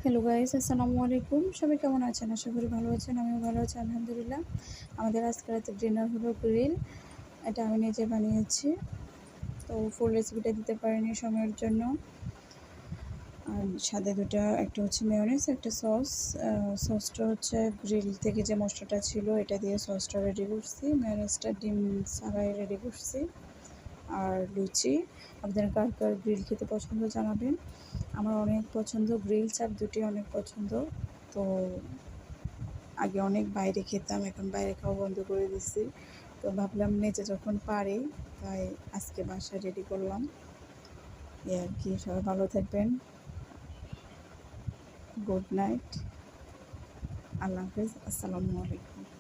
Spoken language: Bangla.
হ্যালো গাইস, আসসালামু আলাইকুম। সবাই কেমন আছেন? আশা করি ভালো আছেন। আমিও ভালো আছি আলহামদুলিল্লাহ। আমাদের আজকে রাতের ডিনার হলো গ্রিল। এটা আমি নিজে বানিয়েছি। তো ফুল রেসিপিটা দিতে পারিনি সময়ের জন্য। আর সাথে দুটা, একটা হচ্ছে মেয়োনিজ, একটা সস। সসটা হচ্ছে গ্রিল থেকে যে মশলাটা ছিল এটা দিয়ে সসটা রেডি করছি। মেয়োনিজটা ডিম ছাড়াই রেডি করছি। আর লুচি। আপনারা কার কার গ্রিল খেতে পছন্দ জানাবেন। আমার অনেক পছন্দ, গ্রিল চাপ দুটি অনেক পছন্দ। তো আগে অনেক বাইরে খেতাম, এখন বাইরে খাওয়া বন্ধ করে দিচ্ছি। তো ভাবলাম নিজে যখন পারি তাই আজকে বাসায় রেডি করলাম। এই আর কি। সবাই ভালো থাকবেন। Good night. আল্লাহ হাফিজ। আসসালামু আলাইকুম।